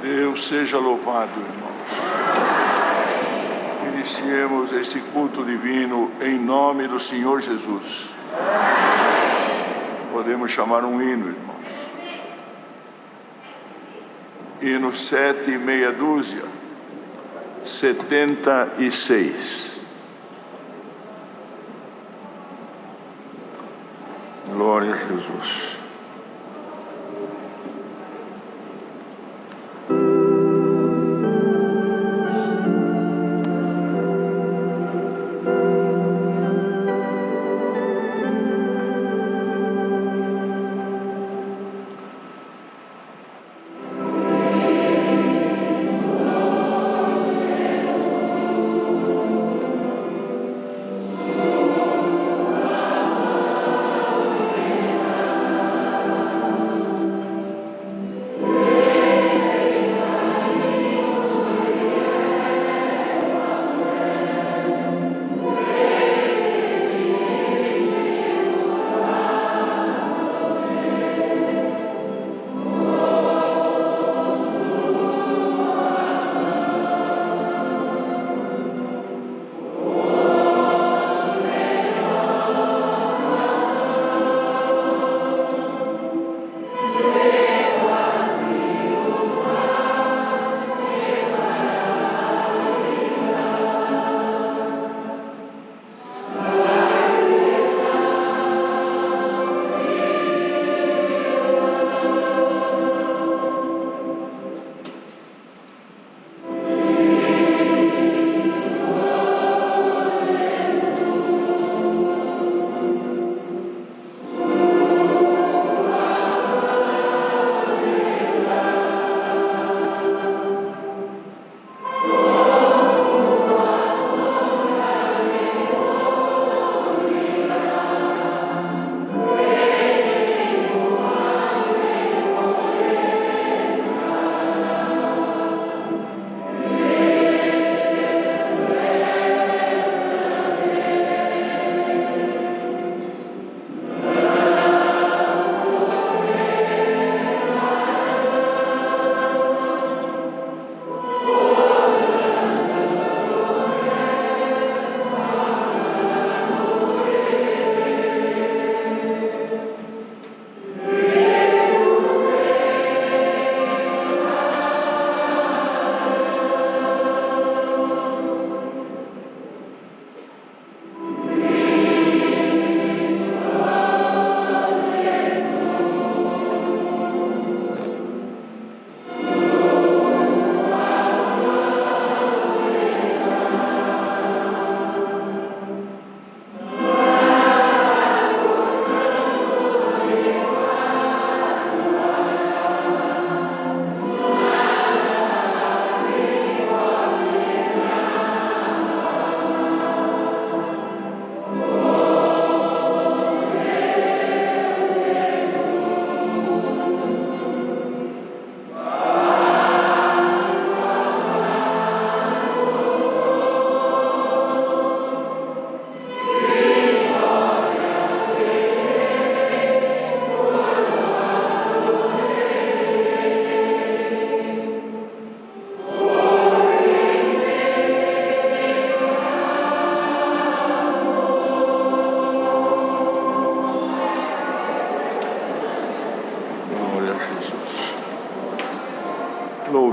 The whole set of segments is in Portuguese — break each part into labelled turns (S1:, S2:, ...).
S1: Deus seja louvado, irmãos. Iniciemos este culto divino em nome do Senhor Jesus. Podemos chamar um hino, irmãos. Hino 7 e meia dúzia, 76. Glória a Jesus.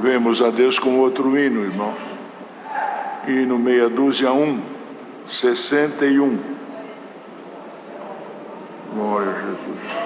S1: Louvemos a Deus com outro hino, irmão. Hino meia dúzia 61. Glória a Jesus.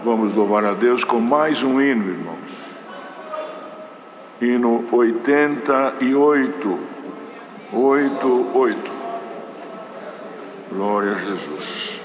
S1: Vamos louvar a Deus com mais um hino, irmãos. Hino 88. 88. Glória a Jesus.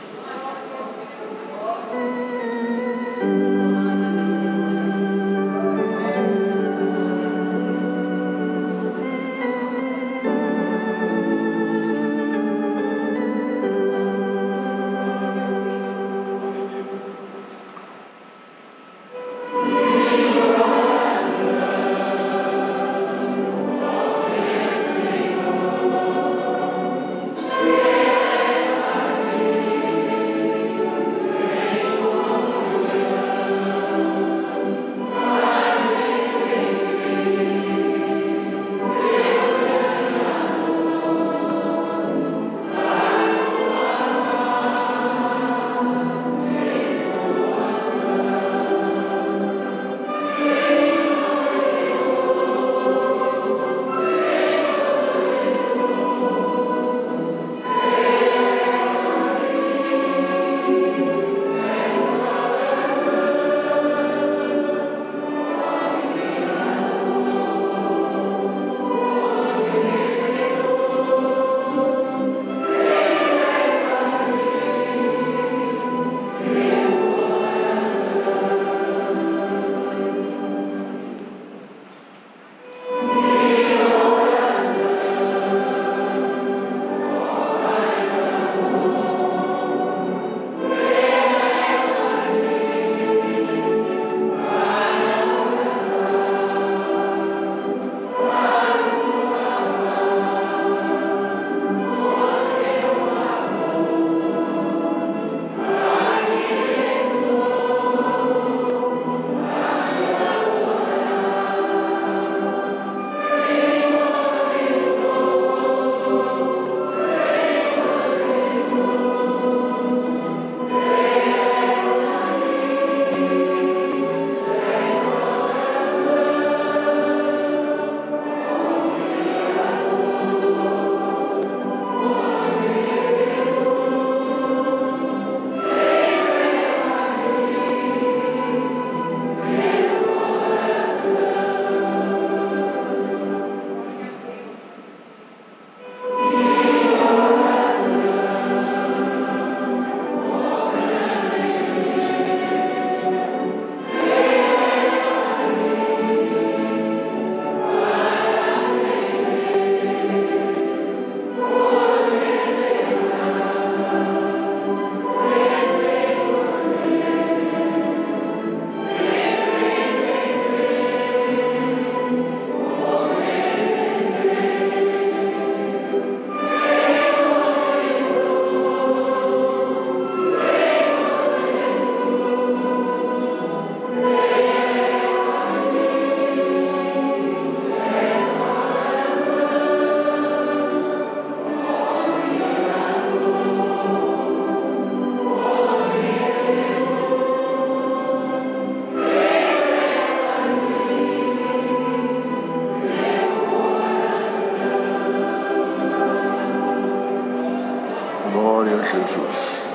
S1: Jesus.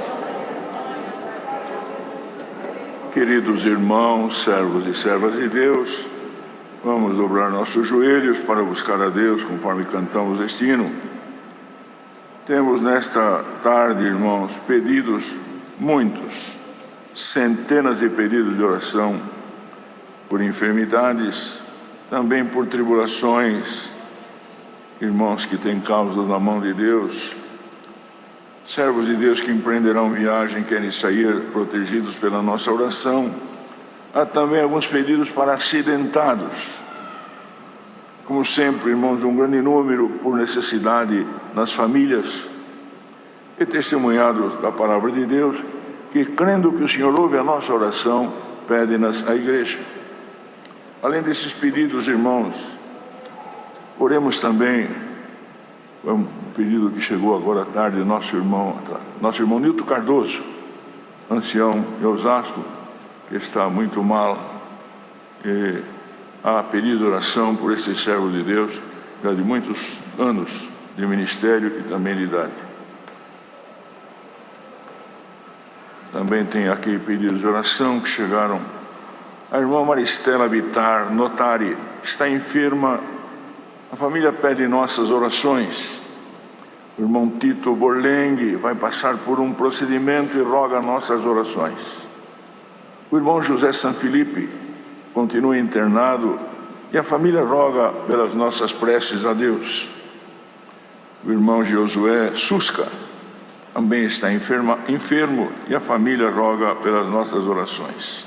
S1: Queridos irmãos, servos e servas de Deus, vamos dobrar nossos joelhos para buscar a Deus conforme cantamos este hino. Temos nesta tarde, irmãos, pedidos muitos, centenas de pedidos de oração por enfermidades, também por tribulações, irmãos que têm causas na mão de Deus, servos de Deus que empreenderão viagem, querem sair protegidos pela nossa oração. Há também alguns pedidos para acidentados. Como sempre, irmãos, um grande número por necessidade nas famílias e testemunhados da palavra de Deus, que crendo que o Senhor ouve a nossa oração, pedem-nas à igreja. Além desses pedidos, irmãos, oremos também, um pedido que chegou agora à tarde, nosso irmão Nilton Cardoso, ancião em Osasco, que está muito mal, e há pedido de oração por esse servo de Deus, já de muitos anos de ministério e também de idade. Também tem aqui pedidos de oração que chegaram. A irmã Maristela Bitar Notari está enferma. A família pede nossas orações. O irmão Tito Borlengue vai passar por um procedimento e roga nossas orações. O irmão José Sanfilipe continua internado e a família roga pelas nossas preces a Deus. O irmão Josué Susca também está enfermo e a família roga pelas nossas orações.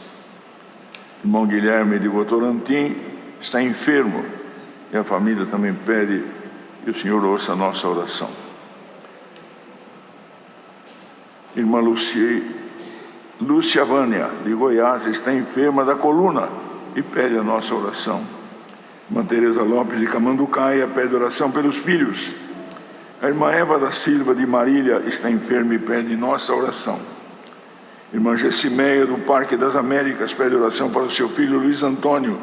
S1: O irmão Guilherme de Votorantim está enfermo e a família também pede que o Senhor ouça a nossa oração. Irmã Lúcia Vânia, de Goiás, está enferma da coluna e pede a nossa oração. Irmã Tereza Lopes, de Camanducaia, pede oração pelos filhos. A irmã Eva da Silva, de Marília, está enferma e pede nossa oração. Irmã Gessimeia, do Parque das Américas, pede oração para o seu filho Luiz Antônio.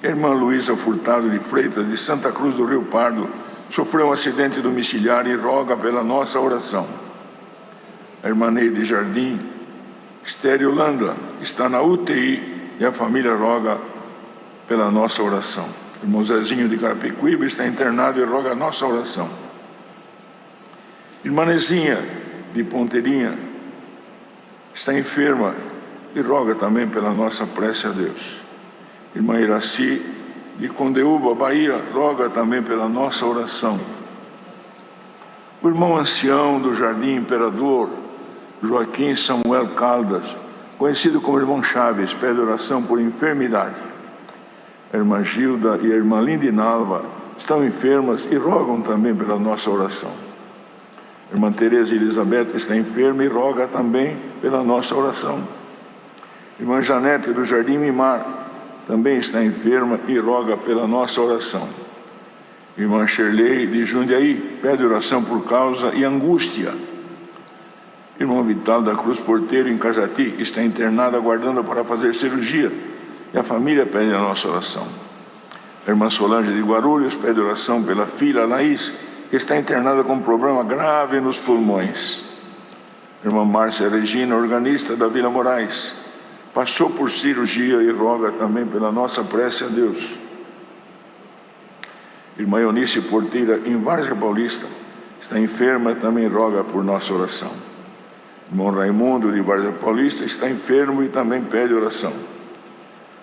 S1: A irmã Luísa Furtado de Freitas, de Santa Cruz do Rio Pardo, sofreu um acidente domiciliar e roga pela nossa oração. A irmã Neide Jardim Holanda está na UTI e a família roga pela nossa oração. O irmão Zezinho de Carapicuíba está internado e roga a nossa oração. Irmã Nezinha de Ponteirinha está enferma e roga também pela nossa prece a Deus. Irmã Iraci de Condeúba, Bahia, roga também pela nossa oração. O irmão ancião do Jardim Imperador, Joaquim Samuel Caldas, conhecido como irmão Chaves, pede oração por enfermidade. A irmã Gilda e a irmã Lindinalva estão enfermas e rogam também pela nossa oração. A irmã Tereza Elizabeth está enferma e roga também pela nossa oração. A irmã Janete do Jardim Mimar também está enferma e roga pela nossa oração. A irmã Shirley de Jundiaí pede oração por causa e angústia. A irmã Vital da Cruz Porteiro, em Cajati, está internada aguardando para fazer cirurgia e a família pede a nossa oração. A irmã Solange de Guarulhos pede oração pela filha Laís, que está internada com um problema grave nos pulmões. A irmã Márcia Regina, organista da Vila Moraes, passou por cirurgia e roga também pela nossa prece a Deus. A irmã Eunice Porteira, em Várzea Paulista, está enferma e também roga por nossa oração. O irmão Raimundo, de Várzea Paulista, está enfermo e também pede oração.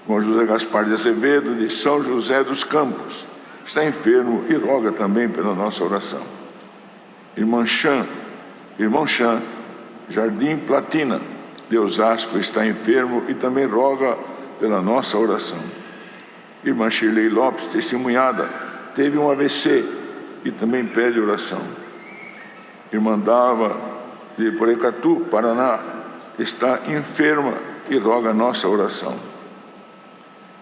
S1: O irmão José Gaspar de Azevedo, de São José dos Campos, está enfermo e roga também pela nossa oração. Irmão Chan, Jardim Platina, de Osasco, está enfermo e também roga pela nossa oração. Irmã Shirley Lopes, testemunhada, teve um AVC e também pede oração. Irmã Dava, de Porecatu, Paraná, está enferma e roga a nossa oração.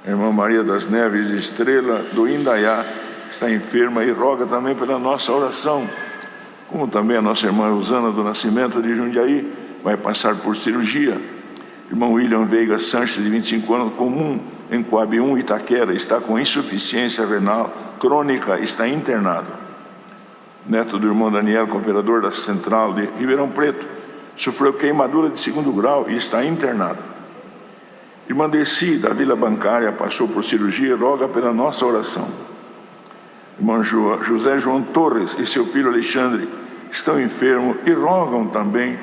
S1: A irmã Maria das Neves de Estrela, do Indaiá, está enferma e roga também pela nossa oração. Como também a nossa irmã Rosana do Nascimento de Jundiaí vai passar por cirurgia. Irmão William Veiga Sanches, de 25 anos, comum em Coab 1, Itaquera, está com insuficiência renal crônica, está internado. Neto do irmão Daniel, cooperador da Central de Ribeirão Preto, sofreu queimadura de 2º grau e está internado. Irmã Dercy, da Vila Bancária, passou por cirurgia e roga pela nossa oração. Irmão José João Torres e seu filho Alexandre estão enfermos e rogam também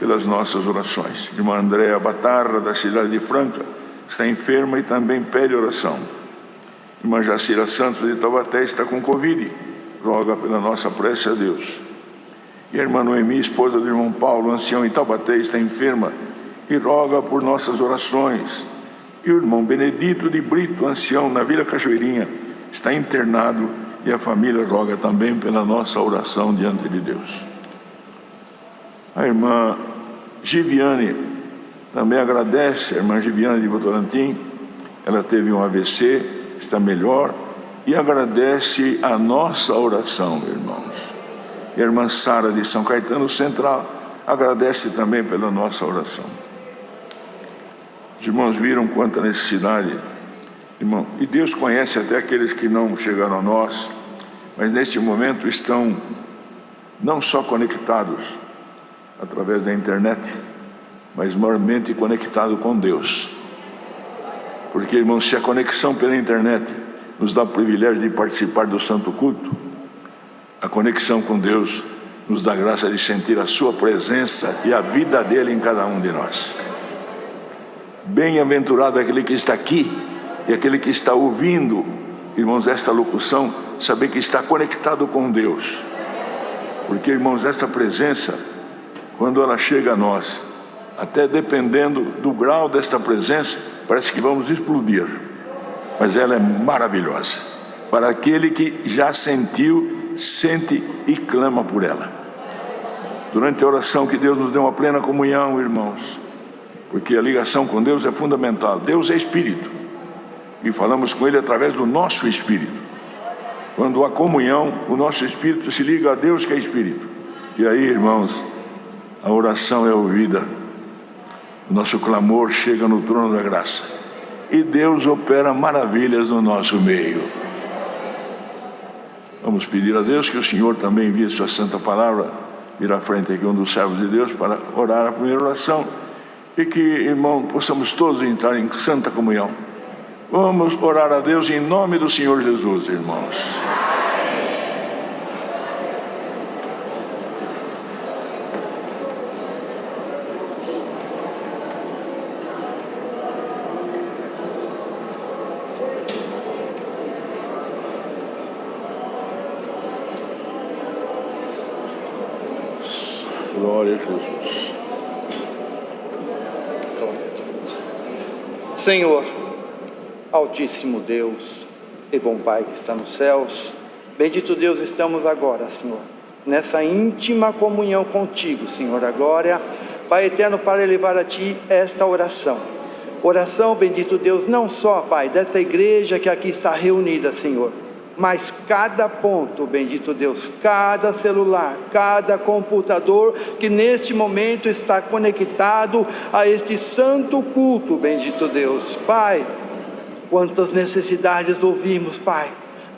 S1: pelas nossas orações. Irmã Andréa Batarra, da cidade de Franca, está enferma e também pede oração. Irmã Jacira Santos, de Taubaté, está com Covid, roga pela nossa prece a Deus. E a irmã Noemi, esposa do irmão Paulo, ancião em Taubaté, está enferma e roga por nossas orações. E o irmão Benedito de Brito, ancião na Vila Cachoeirinha, está internado e a família roga também pela nossa oração diante de Deus. A irmã Giviane também agradece, a irmã Giviane de Votorantim, ela teve um AVC, está melhor, e agradece a nossa oração, irmãos. E a irmã Sara de São Caetano Central agradece também pela nossa oração. Os irmãos viram quanta necessidade, irmão, e Deus conhece até aqueles que não chegaram a nós, mas neste momento estão não só conectados através da internet, mas maiormente conectado com Deus. Porque, irmãos, se a conexão pela internet nos dá o privilégio de participar do Santo Culto, a conexão com Deus nos dá a graça de sentir a sua presença e a vida dele em cada um de nós. Bem-aventurado aquele que está aqui e aquele que está ouvindo, irmãos, esta locução, saber que está conectado com Deus. Porque, irmãos, essa presença, quando ela chega a nós, até dependendo do grau desta presença, parece que vamos explodir. Mas ela é maravilhosa. Para aquele que já sentiu, sente e clama por ela. Durante a oração, que Deus nos dê uma plena comunhão, irmãos. Porque a ligação com Deus é fundamental. Deus é Espírito. E falamos com Ele através do nosso Espírito. Quando há comunhão, o nosso Espírito se liga a Deus que é Espírito. E aí, irmãos, a oração é ouvida. O nosso clamor chega no trono da graça. E Deus opera maravilhas no nosso meio. Vamos pedir a Deus que o Senhor também envie sua santa palavra. Vir à frente aqui um dos servos de Deus para orar a primeira oração. E que, irmão, possamos todos entrar em santa comunhão. Vamos orar a Deus em nome do Senhor Jesus, irmãos. Glória a Jesus.
S2: Glória a Deus. Senhor, Altíssimo Deus e bom Pai que está nos céus, bendito Deus, estamos agora, Senhor, nessa íntima comunhão contigo, Senhor, a glória, Pai eterno, para elevar a Ti esta oração. Oração, bendito Deus, não só, Pai, dessa igreja que aqui está reunida, Senhor, mas cada ponto, bendito Deus, cada celular, cada computador que neste momento está conectado a este santo culto, bendito Deus. Pai, quantas necessidades ouvimos, Pai.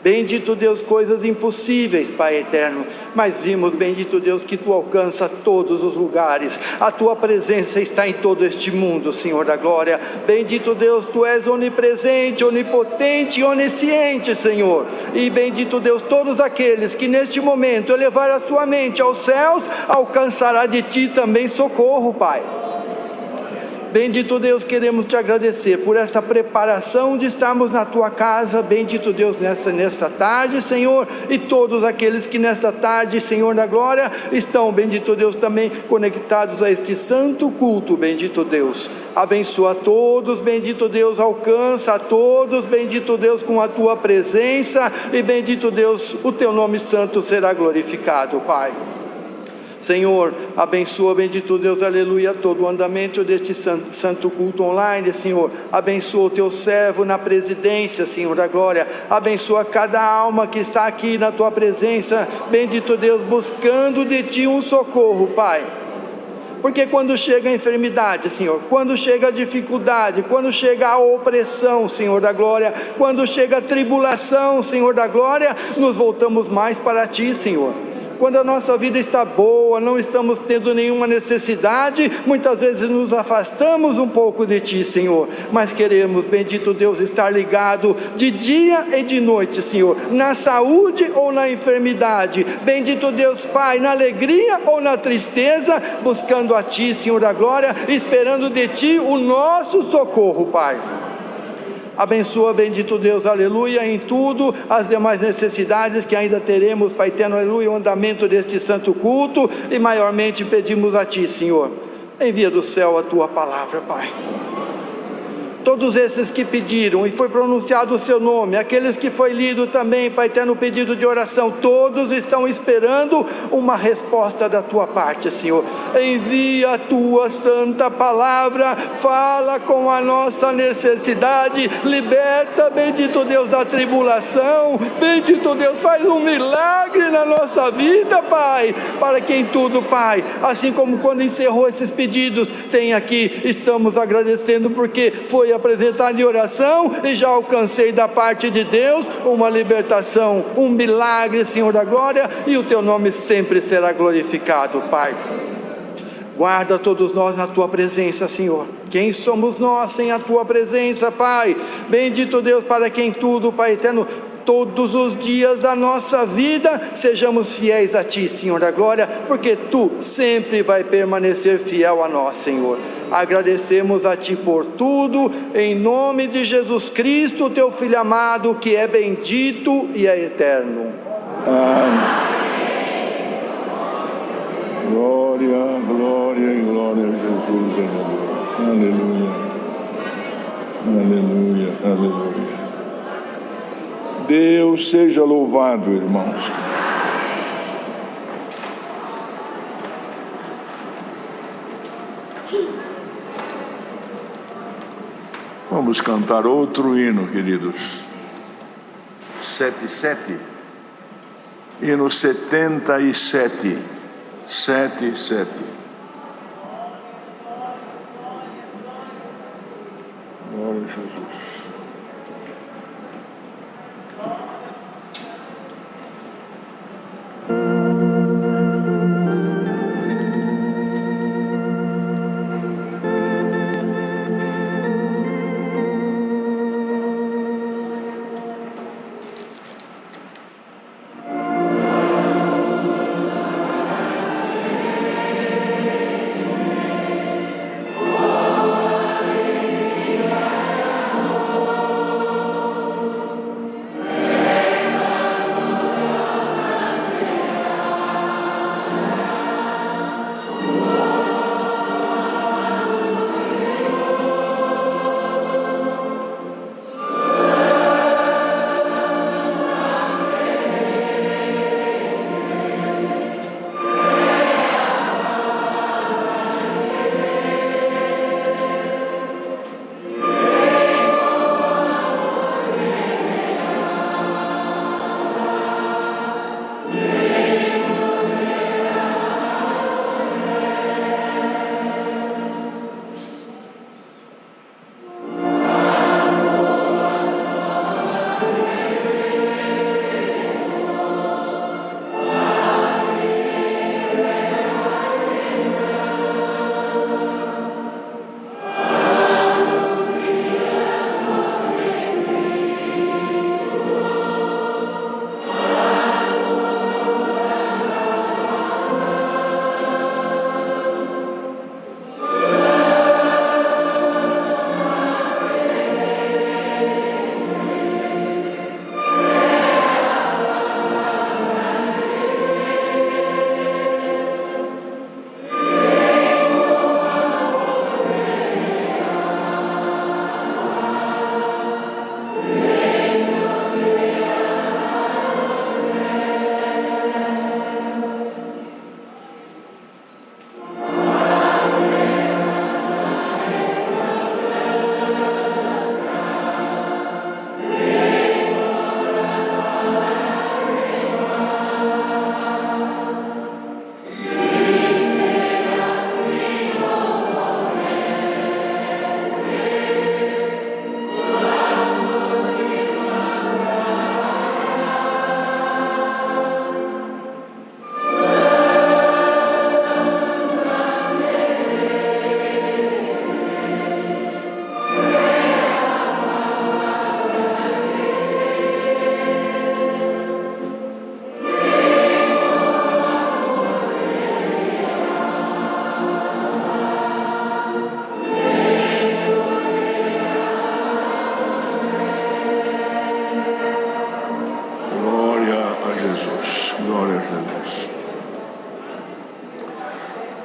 S2: Bendito Deus, coisas impossíveis, Pai eterno, mas vimos, bendito Deus, que Tu alcança todos os lugares, a Tua presença está em todo este mundo, Senhor da glória. Bendito Deus, Tu és onipresente, onipotente e onisciente, Senhor, e bendito Deus, todos aqueles que neste momento elevar a sua mente aos céus, alcançará de Ti também socorro, Pai. Bendito Deus, queremos Te agradecer por esta preparação de estarmos na Tua casa, bendito Deus, nesta tarde, Senhor, e todos aqueles que nesta tarde, Senhor da glória, estão, bendito Deus, também conectados a este santo culto, bendito Deus. Abençoa a todos, bendito Deus, alcança a todos, bendito Deus, com a Tua presença, e bendito Deus, o Teu nome santo será glorificado, Pai. Senhor, abençoa, bendito Deus, aleluia, todo o andamento deste santo culto online, Senhor. Abençoa o Teu servo na presidência, Senhor da glória. Abençoa cada alma que está aqui na Tua presença, bendito Deus, buscando de Ti um socorro, Pai. Porque quando chega a enfermidade, Senhor, quando chega a dificuldade, quando chega a opressão, Senhor da glória, quando chega a tribulação, Senhor da glória, nos voltamos mais para Ti, Senhor. Quando a nossa vida está boa, não estamos tendo nenhuma necessidade, muitas vezes nos afastamos um pouco de Ti, Senhor, mas queremos, bendito Deus, estar ligado de dia e de noite, Senhor, na saúde ou na enfermidade, bendito Deus, Pai, na alegria ou na tristeza, buscando a Ti, Senhor da glória, esperando de Ti o nosso socorro, Pai. Abençoa, bendito Deus, aleluia, em tudo, as demais necessidades que ainda teremos, Pai eterno, aleluia, o andamento deste santo culto, e maiormente pedimos a Ti, Senhor, envia do céu a Tua palavra, Pai. Todos esses que pediram e foi pronunciado o Seu nome, aqueles que foi lido também, Pai eterno, pedido de oração, todos estão esperando uma resposta da Tua parte, Senhor. Envia a Tua santa palavra, fala com a nossa necessidade, liberta, bendito Deus, da tribulação, bendito Deus, faz um milagre na nossa vida, Pai, para que em tudo, Pai, assim como quando encerrou esses pedidos, tem aqui, estamos agradecendo porque foi apresentado em oração e já alcancei da parte de Deus uma libertação, um milagre, Senhor da glória, e o Teu nome sempre será glorificado, Pai. Guarda todos nós na Tua presença, Senhor. Quem somos nós sem a Tua presença, Pai? Bendito Deus, para quem tudo, Pai eterno, todos os dias da nossa vida, sejamos fiéis a Ti, Senhor da glória, porque Tu sempre vai permanecer fiel a nós, Senhor. Agradecemos a Ti por tudo, em nome de Jesus Cristo, Teu Filho amado, que é bendito e é eterno.
S1: Amém. Glória, glória e glória a Jesus, aleluia, aleluia, aleluia, aleluia. Deus seja louvado, irmãos. Vamos cantar outro hino, queridos. 77. Hino 77. 77. Glória a Jesus.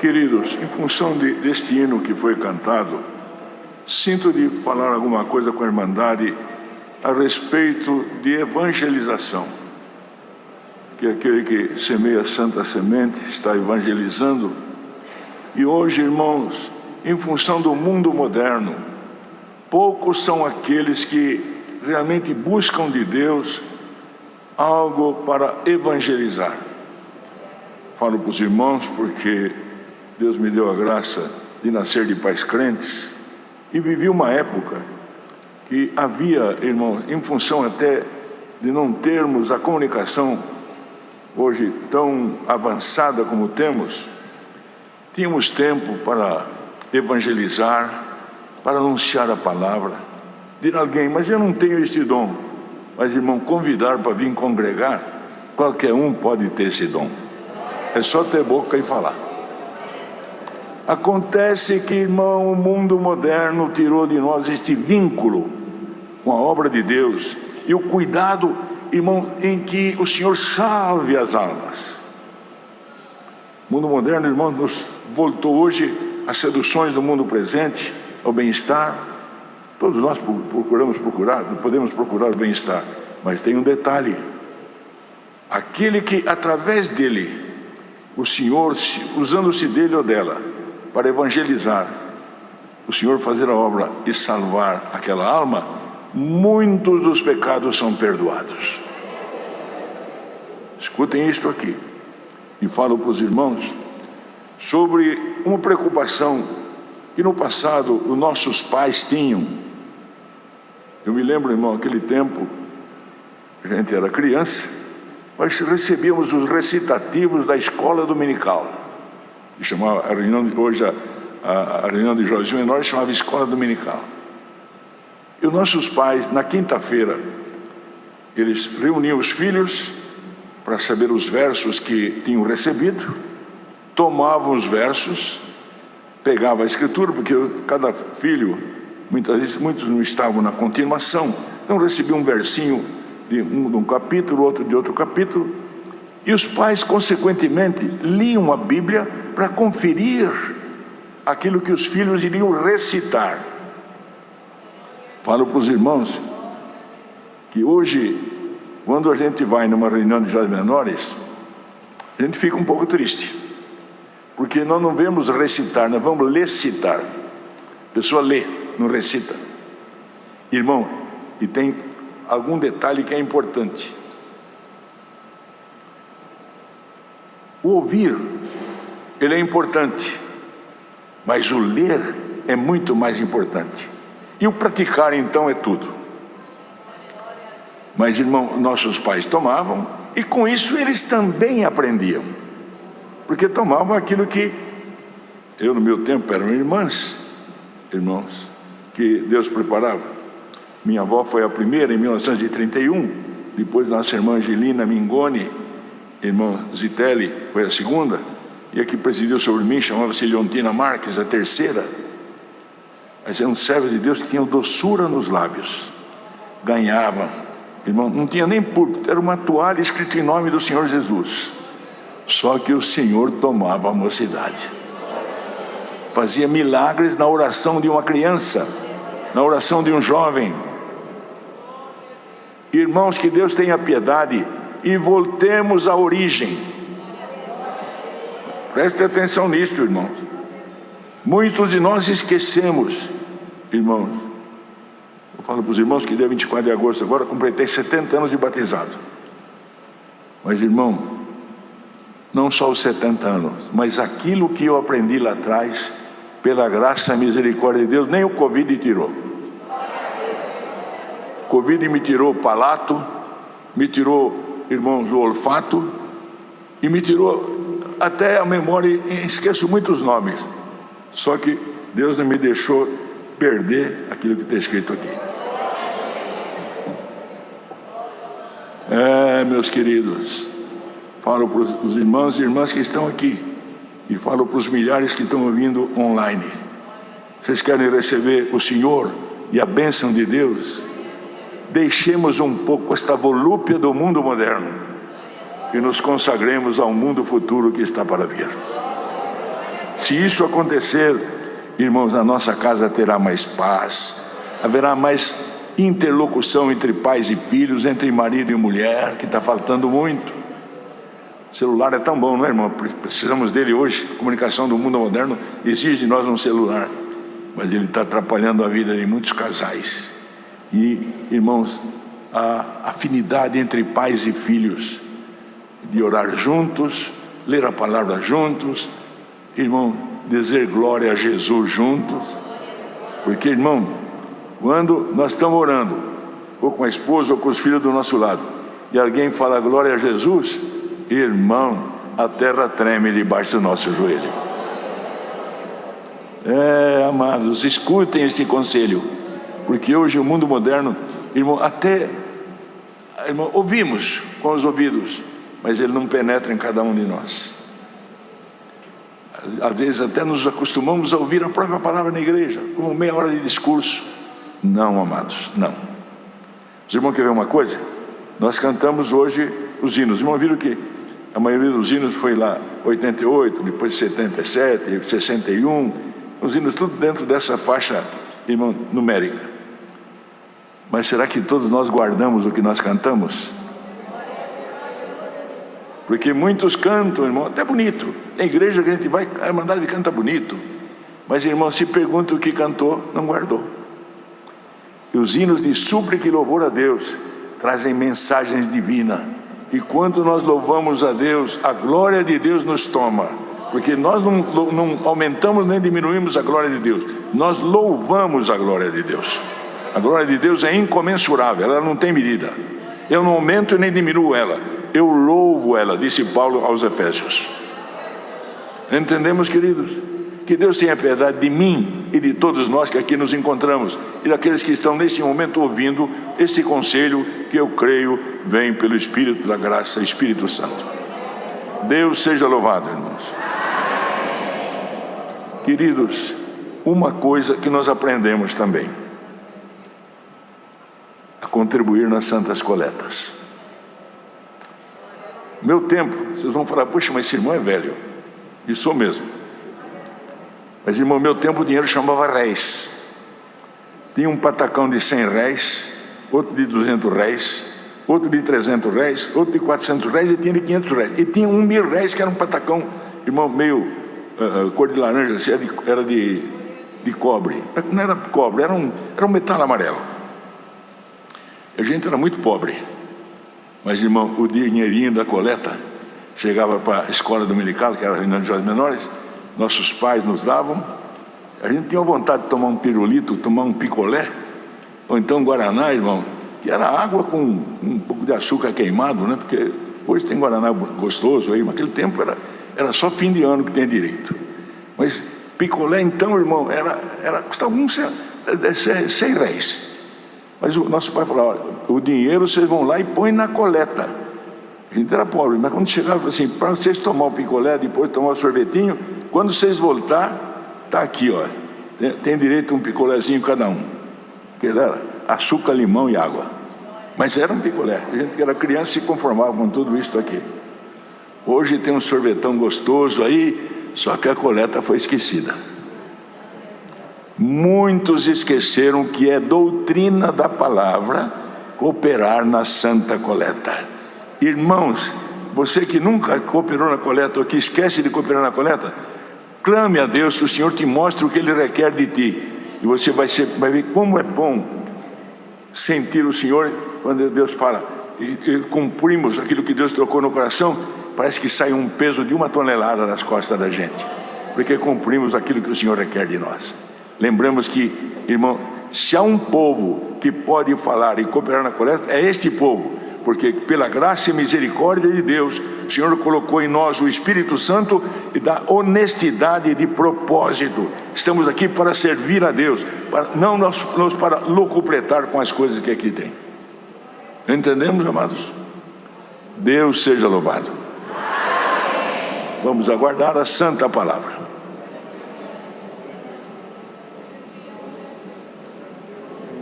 S1: Queridos, em função deste hino que foi cantado, sinto de falar alguma coisa com a Irmandade a respeito de evangelização. Que aquele que semeia santa semente está evangelizando. E hoje, irmãos, em função do mundo moderno, poucos são aqueles que realmente buscam de Deus algo para evangelizar. Falo para os irmãos porque Deus me deu a graça de nascer de pais crentes e vivi uma época que havia, irmãos, em função até de não termos a comunicação hoje tão avançada como temos, tínhamos tempo para evangelizar, para anunciar a palavra. Dir a alguém, mas eu não tenho esse dom. Mas, irmão, convidar para vir congregar, qualquer um pode ter esse dom. É só ter boca e falar. Acontece que, irmão, o mundo moderno tirou de nós este vínculo com a obra de Deus e o cuidado, irmão, em que o Senhor salve as almas. O mundo moderno, irmão, nos voltou hoje às seduções do mundo presente, ao bem-estar. Todos nós podemos procurar o bem-estar, mas tem um detalhe: aquele que através dele, o Senhor, usando-se dele ou dela, para evangelizar, o Senhor fazer a obra e salvar aquela alma, muitos dos pecados são perdoados. Escutem isto aqui, e falo para os irmãos sobre uma preocupação que no passado os nossos pais tinham. Eu me lembro, irmão, aquele tempo, a gente era criança, nós recebíamos os recitativos da escola dominical, que chamava, a reunião de jovens menores chamava escola dominical. E os nossos pais, na quinta-feira, eles reuniam os filhos para saber os versos que tinham recebido, tomavam os versos, pegavam a escritura, porque cada filho, muitos não estavam na continuação, então recebiam um versinho de um capítulo, outro de outro capítulo, e os pais, consequentemente, liam a Bíblia para conferir aquilo que os filhos iriam recitar. Falo para os irmãos que hoje, quando a gente vai numa reunião de jovens menores, a gente fica um pouco triste, porque nós não vemos recitar, nós vamos lecitar. A pessoa lê, não recita. Irmão, e tem algum detalhe que é importante. O ouvir, ele é importante, mas o ler é muito mais importante. E o praticar, então, é tudo. Mas, irmão, nossos pais tomavam, e com isso eles também aprendiam. Porque tomavam aquilo que eu, no meu tempo, eram irmãos, que Deus preparava. Minha avó foi a primeira em 1931, depois nossa irmã Angelina Mingoni, irmã Zitelli foi a segunda, e a que presidiu sobre mim chamava-se Leontina Marques, a terceira. Mas eram servos de Deus que tinham doçura nos lábios, ganhavam, irmão, não tinha nem púlpito, era uma toalha escrita em nome do Senhor Jesus. Só que o Senhor tomava a mocidade, fazia milagres na oração de uma criança, na oração de um jovem. Irmãos, que Deus tenha piedade e voltemos à origem. Preste atenção nisto, irmãos. Muitos de nós esquecemos, irmãos. Eu falo para os irmãos que dia 24 de agosto agora completei 70 anos de batizado. Mas, irmão, não só os 70 anos, mas aquilo que eu aprendi lá atrás, pela graça e misericórdia de Deus, nem o Covid tirou. O Covid me tirou o palato, me tirou, irmãos, o olfato, e me tirou até a memória, esqueço muitos nomes. Só que Deus não me deixou perder aquilo que está escrito aqui. Meus queridos, falo para os irmãos e irmãs que estão aqui, e falo para os milhares que estão ouvindo online. Vocês querem receber o Senhor e a bênção de Deus? Deixemos um pouco esta volúpia do mundo moderno e nos consagremos ao mundo futuro que está para vir. Se isso acontecer, irmãos, a nossa casa terá mais paz, haverá mais interlocução entre pais e filhos, entre marido e mulher, que está faltando muito. O celular é tão bom, não é, irmão? Precisamos dele hoje. A comunicação do mundo moderno exige de nós um celular, mas ele está atrapalhando a vida de muitos casais. E, irmãos, a afinidade entre pais e filhos, de orar juntos, ler a palavra juntos, irmão, dizer glória a Jesus juntos. Porque, irmão, quando nós estamos orando, ou com a esposa ou com os filhos do nosso lado, e alguém fala glória a Jesus, irmão, a terra treme debaixo do nosso joelho. Amados, escutem este conselho, porque hoje o mundo moderno, irmão, irmão, ouvimos com os ouvidos, mas ele não penetra em cada um de nós. Às vezes até nos acostumamos a ouvir a própria palavra na igreja, como meia hora de discurso. Não, amados, não. Os irmãos querem ver uma coisa? Nós cantamos hoje os hinos. Os irmãos viram que a maioria dos hinos foi lá 88, depois 77, 61, os hinos tudo dentro dessa faixa, irmão, numérica. Mas será que todos nós guardamos o que nós cantamos? Porque muitos cantam, irmão, até bonito. Tem igreja que a gente vai, a irmandade canta bonito, mas, irmão, se pergunta o que cantou, não guardou. E os hinos de súplica e louvor a Deus trazem mensagens divinas. E quando nós louvamos a Deus, a glória de Deus nos toma. Porque nós não aumentamos nem diminuímos a glória de Deus. Nós louvamos a glória de Deus. A glória de Deus é incomensurável, ela não tem medida. Eu não aumento e nem diminuo ela. Eu louvo ela, disse Paulo aos Efésios. Entendemos, queridos? Que Deus tenha piedade de mim e de todos nós que aqui nos encontramos e daqueles que estão nesse momento ouvindo este conselho que eu creio vem pelo Espírito da graça, Espírito Santo. Deus seja louvado, irmãos. Queridos, uma coisa que nós aprendemos também: a contribuir nas santas coletas. Meu tempo, vocês vão falar, puxa, mas esse irmão é velho. E sou mesmo. Mas, irmão, meu tempo o dinheiro chamava réis. Tinha um patacão de 100 réis, outro de 200 réis, outro de 300 réis, outro de 400 réis e tinha de 500 réis. E tinha um 1000 réis que era um patacão, irmão, meio cor de laranja, assim, era de cobre. Não era cobre, era um metal amarelo. A gente era muito pobre. Mas, irmão, o dinheirinho da coleta chegava para a escola dominical, que era a reunião de jovens menores, nossos pais nos davam. A gente tinha vontade de tomar um pirulito, tomar um picolé, ou então guaraná, irmão, que era água com um pouco de açúcar queimado, né? Porque hoje tem guaraná gostoso aí, mas naquele tempo era só fim de ano que tem direito. Mas picolé, então, irmão, custava 100 réis. Mas o nosso pai falou, olha, o dinheiro vocês vão lá e põem na coleta. A gente era pobre, mas quando chegava assim, para vocês tomar o picolé, depois tomar o sorvetinho, quando vocês voltar, tá aqui, ó, tem direito a um picolézinho cada um, que era açúcar, limão e água. Mas era um picolé. A gente que era criança se conformava com tudo isso aqui. Hoje tem um sorvetão gostoso aí, só que a coleta foi esquecida. Muitos esqueceram que é doutrina da palavra cooperar na santa coleta. Irmãos, você que nunca cooperou na coleta ou que esquece de cooperar na coleta, clame a Deus que o Senhor te mostre o que Ele requer de ti. E você vai ver como é bom sentir o Senhor quando Deus fala e cumprimos aquilo que Deus trocou no coração. Parece que sai um peso de 1 tonelada nas costas da gente, porque cumprimos aquilo que o Senhor requer de nós. Lembramos que, irmão, se há um povo que pode falar e cooperar na coleta, é este povo, porque pela graça e misericórdia de Deus, o Senhor colocou em nós o Espírito Santo e da honestidade de propósito. Estamos aqui para servir a Deus, não nós para locupletar com as coisas que aqui tem. Entendemos, amados? Deus seja louvado. Vamos aguardar a santa palavra.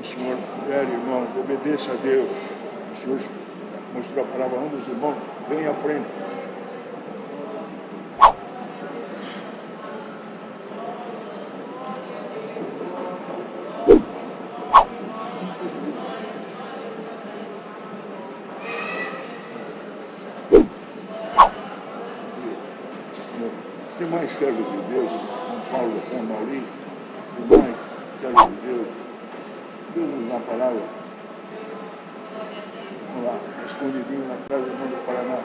S1: Senhor, irmãos, obedeça a Deus. O Senhor mostrou a palavra a um dos irmãos, vem à frente. Tem mais servos de Deus, com Paulo, com Mauri, tem mais servos de Deus. Deus nos dá a palavra. Vamos lá, escondidinho na casa do irmão do Paraná.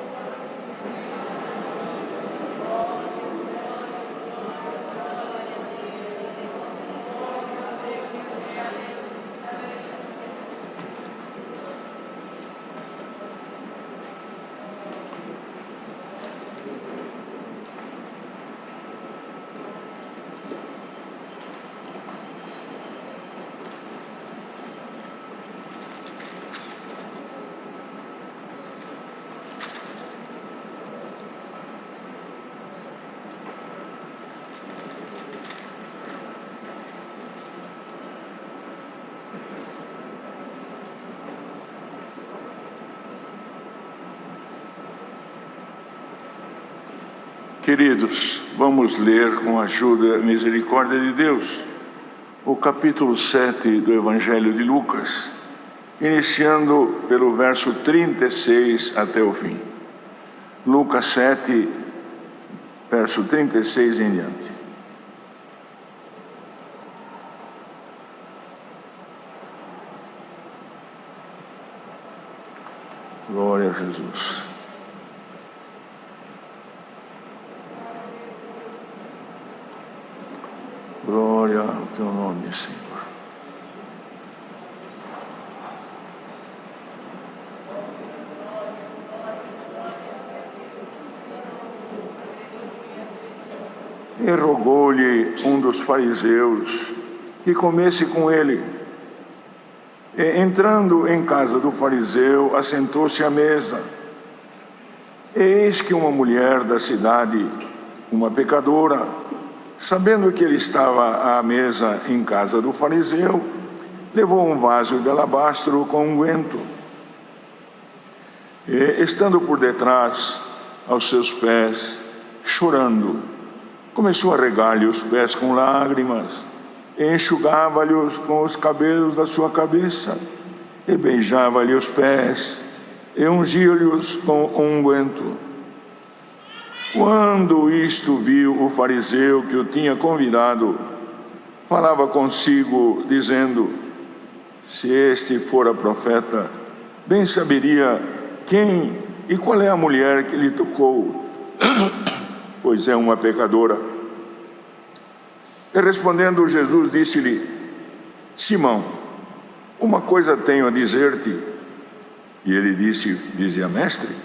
S1: Queridos, vamos ler com a ajuda e misericórdia de Deus o capítulo 7 do Evangelho de Lucas, iniciando pelo verso 36 até o fim. Lucas 7, verso 36 em diante. Glória a Jesus. Glória ao teu nome, Senhor. E rogou-lhe um dos fariseus que comesse com ele. E, entrando em casa do fariseu, assentou-se à mesa. Eis que uma mulher da cidade, uma pecadora, sabendo que ele estava à mesa em casa do fariseu, levou um vaso de alabastro com unguento. E, estando por detrás aos seus pés, chorando, começou a regar-lhe os pés com lágrimas, e enxugava-lhes com os cabelos da sua cabeça, e beijava-lhe os pés, e ungia-lhes com unguento. Quando isto viu o fariseu que o tinha convidado, falava consigo, dizendo: se este fora profeta, bem saberia quem e qual é a mulher que lhe tocou, pois é uma pecadora. E respondendo Jesus, disse-lhe: Simão, uma coisa tenho a dizer-te. E ele dizia: mestre,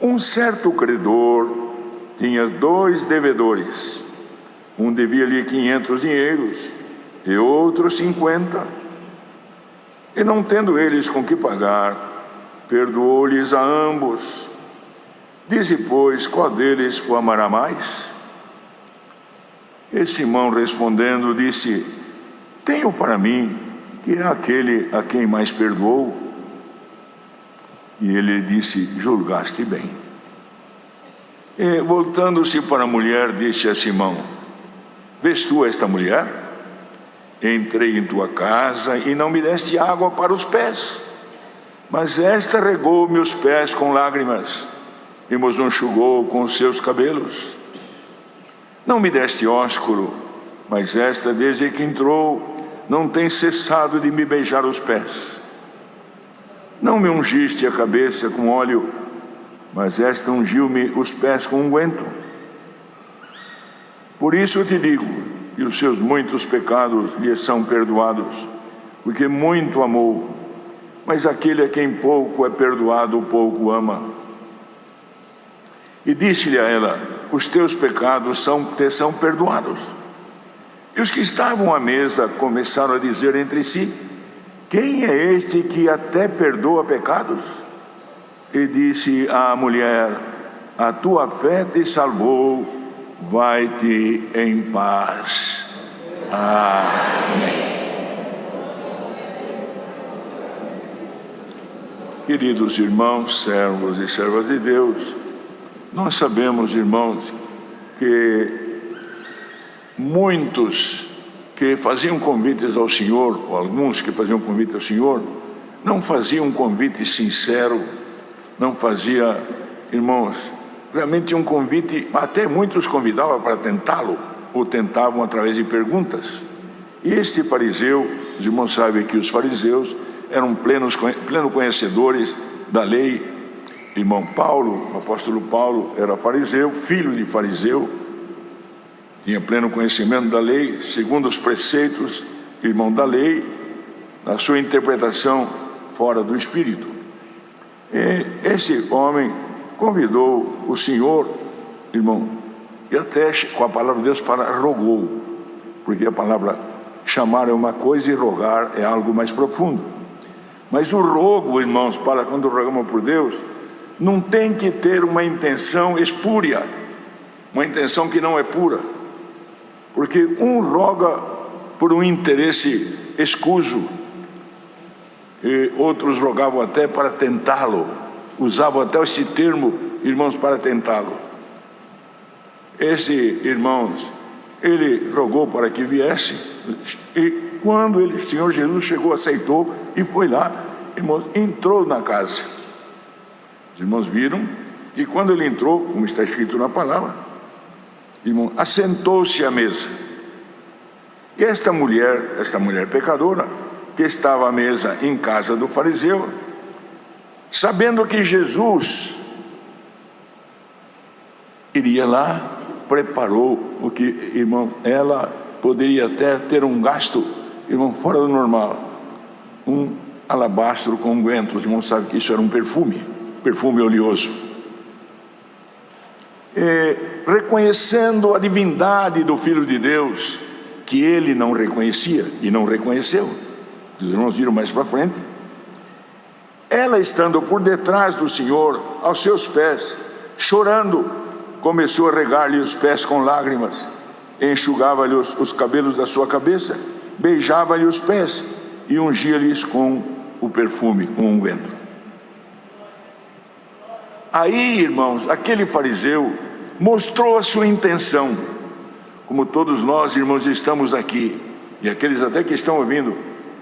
S1: um certo credor tinha 2 devedores. Um devia-lhe 500 dinheiros e outro 50. E não tendo eles com que pagar, perdoou-lhes a ambos. Dize, pois, qual deles o amará mais? E Simão respondendo disse: tenho para mim que é aquele a quem mais perdoou. E ele disse: julgaste bem. E voltando-se para a mulher, disse a Simão: vês tu esta mulher? Entrei em tua casa e não me deste água para os pés, mas esta regou-me os pés com lágrimas e me os enxugou com os seus cabelos. Não me deste ósculo, mas esta, desde que entrou, não tem cessado de me beijar os pés. Não me ungiste a cabeça com óleo, mas esta ungiu-me os pés com unguento. Por isso eu te digo, que os seus muitos pecados lhe são perdoados, porque muito amou, mas aquele a quem pouco é perdoado, pouco ama. E disse-lhe a ela: os teus pecados te são perdoados. E os que estavam à mesa começaram a dizer entre si: quem é este que até perdoa pecados? E disse à mulher: a tua fé te salvou, vai-te em paz. Amém. Queridos irmãos, servos e servas de Deus, nós sabemos, irmãos, que muitos que faziam convites ao Senhor, ou alguns que faziam convite ao Senhor, não faziam um convite sincero, não fazia, irmãos, realmente um convite, até muitos convidavam para tentá-lo, ou tentavam através de perguntas. E este fariseu, os irmãos sabem que os fariseus eram pleno conhecedores da lei. Irmão Paulo, o apóstolo Paulo, era fariseu, filho de fariseu, tinha pleno conhecimento da lei, segundo os preceitos, irmão da lei, na sua interpretação fora do Espírito. E esse homem convidou o Senhor, irmão, e até com a palavra de Deus fala rogou, porque a palavra chamar é uma coisa e rogar é algo mais profundo. Mas o rogo, irmãos, para quando rogamos por Deus, não tem que ter uma intenção espúria, uma intenção que não é pura, porque um roga por um interesse escuso, e outros rogavam até para tentá-lo, usavam até esse termo, irmãos, para tentá-lo. irmãos, ele rogou para que viesse, e quando o Senhor Jesus chegou, aceitou e foi lá, irmãos, entrou na casa. Os irmãos viram, e quando ele entrou, como está escrito na palavra, irmão, assentou-se à mesa. E esta mulher pecadora, que estava à mesa em casa do fariseu, sabendo que Jesus iria lá, preparou o que, irmão, ela poderia até ter um gasto, irmão, fora do normal, um alabastro com unguento. Os irmãos sabem que isso era um perfume oleoso. Reconhecendo a divindade do Filho de Deus, que ele não reconhecia e não reconheceu. Os irmãos viram mais para frente. Ela, estando por detrás do Senhor, aos seus pés, chorando, começou a regar-lhe os pés com lágrimas, enxugava-lhe os cabelos da sua cabeça, beijava-lhe os pés e ungia-lhes com o perfume, com o unguento. Aí, irmãos, aquele fariseu mostrou a sua intenção, como todos nós, irmãos, estamos aqui, e aqueles até que estão ouvindo.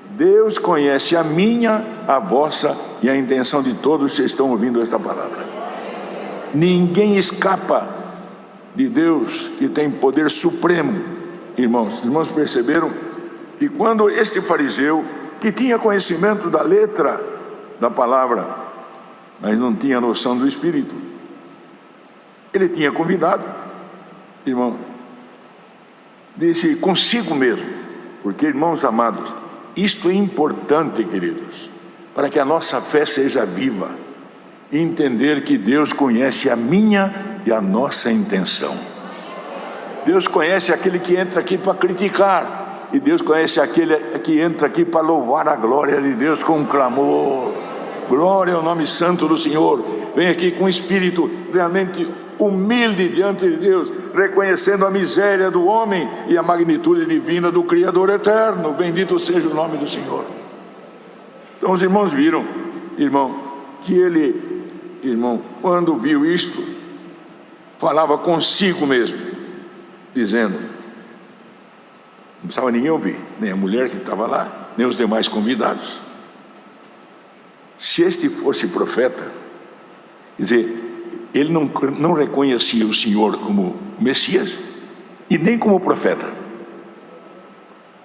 S1: Deus conhece a minha, a vossa e a intenção de todos que estão ouvindo esta palavra. Ninguém escapa de Deus, que tem poder supremo. Irmãos, os irmãos perceberam que quando este fariseu, que tinha conhecimento da letra da palavra, mas não tinha noção do Espírito, ele tinha convidado, irmão, disse consigo mesmo, porque, irmãos amados, isto é importante, queridos, para que a nossa fé seja viva, e entender que Deus conhece a minha e a nossa intenção. Deus conhece aquele que entra aqui para criticar, e Deus conhece aquele que entra aqui para louvar a glória de Deus com clamor. Glória ao nome santo do Senhor. Vem aqui com um espírito realmente humilde diante de Deus, reconhecendo a miséria do homem e a magnitude divina do Criador eterno. Bendito seja o nome do Senhor. Então os irmãos viram, irmão, que ele, irmão, quando viu isto, falava consigo mesmo, dizendo, não precisava ninguém ouvir, nem a mulher que estava lá, nem os demais convidados. Se este fosse profeta, quer dizer, ele não reconhecia o Senhor como Messias e nem como profeta,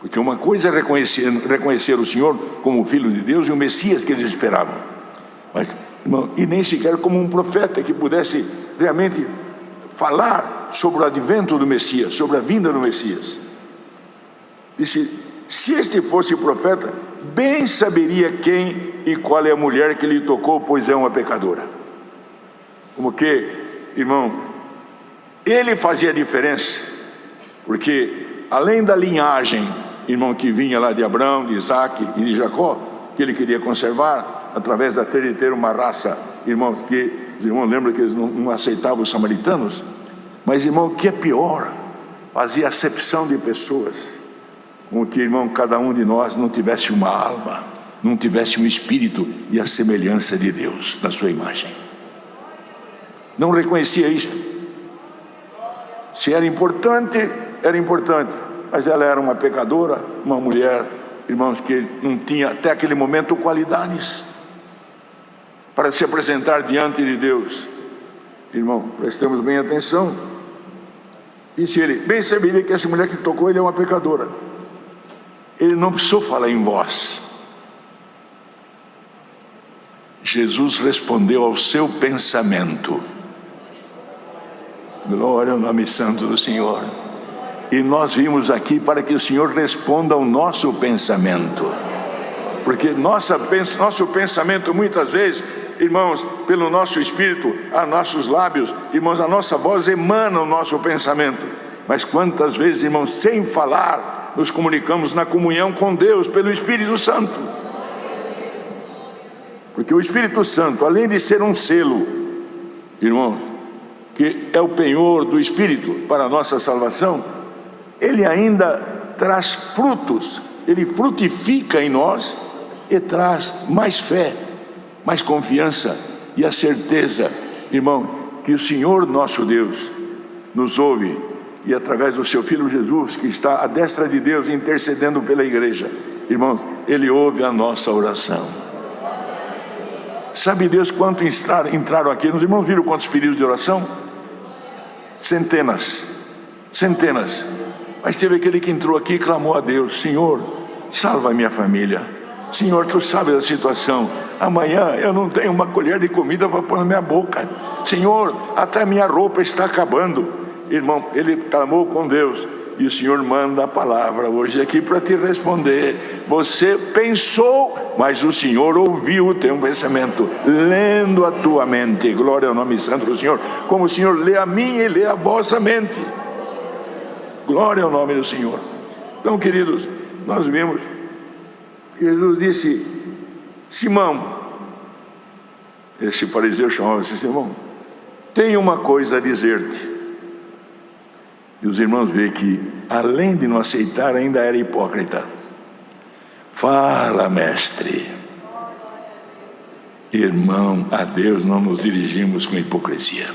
S1: porque uma coisa é reconhecer o Senhor como o Filho de Deus e o Messias que eles esperavam, mas, irmão, e nem sequer como um profeta que pudesse realmente falar sobre o advento do Messias, sobre a vinda do Messias. Disse, se este fosse profeta, bem saberia quem e qual é a mulher que lhe tocou, pois é uma pecadora. Como que, irmão, ele fazia diferença, porque além da linhagem, irmão, que vinha lá de Abraão, de Isaac e de Jacó, que ele queria conservar, através de ter uma raça, irmãos, que os irmãos lembram que eles não aceitavam os samaritanos, mas, irmão, o que é pior, fazia acepção de pessoas, como que, irmão, cada um de nós não tivesse uma alma, não tivesse um espírito e a semelhança de Deus, na sua imagem. Não reconhecia isto. Se era importante, mas ela era uma pecadora, uma mulher, irmãos, que não tinha até aquele momento qualidades para se apresentar diante de Deus. Irmão, prestemos bem atenção. Disse ele, bem saberia que essa mulher que tocou ele é uma pecadora. Ele não precisou falar em voz. Jesus respondeu ao seu pensamento. Glória ao nome santo do Senhor. E nós vimos aqui para que o Senhor responda ao nosso pensamento, porque nosso pensamento muitas vezes, irmãos, pelo nosso espírito, a nossos lábios, irmãos, a nossa voz emana o nosso pensamento, mas quantas vezes, irmãos, sem falar, nos comunicamos na comunhão com Deus pelo Espírito Santo, porque o Espírito Santo, além de ser um selo, irmão, que é o penhor do Espírito para a nossa salvação, ele ainda traz frutos, ele frutifica em nós e traz mais fé, mais confiança e a certeza, irmão, que o Senhor nosso Deus nos ouve, e através do seu Filho Jesus, que está à destra de Deus intercedendo pela igreja, irmãos, Ele ouve a nossa oração. Sabe Deus quanto entraram aqui? Os irmãos viram quantos pedidos de oração? Centenas. Mas teve aquele que entrou aqui e clamou a Deus: Senhor, salva a minha família. Senhor, Tu sabes a situação. Amanhã eu não tenho uma colher de comida para pôr na minha boca. Senhor, até minha roupa está acabando. Irmão, ele clamou com Deus, e o Senhor manda a palavra hoje aqui para te responder. Você pensou, mas o Senhor ouviu o teu pensamento, lendo a tua mente. Glória ao nome santo do Senhor. Como o Senhor lê a minha e lê a vossa mente. Glória ao nome do Senhor. Então, queridos, nós vimos, Jesus disse: Simão, esse fariseu chamava-se Simão, tenho uma coisa a dizer-te. E os irmãos veem que, além de não aceitar, ainda era hipócrita. Fala, mestre. Irmão, a Deus não nos dirigimos com hipocrisia.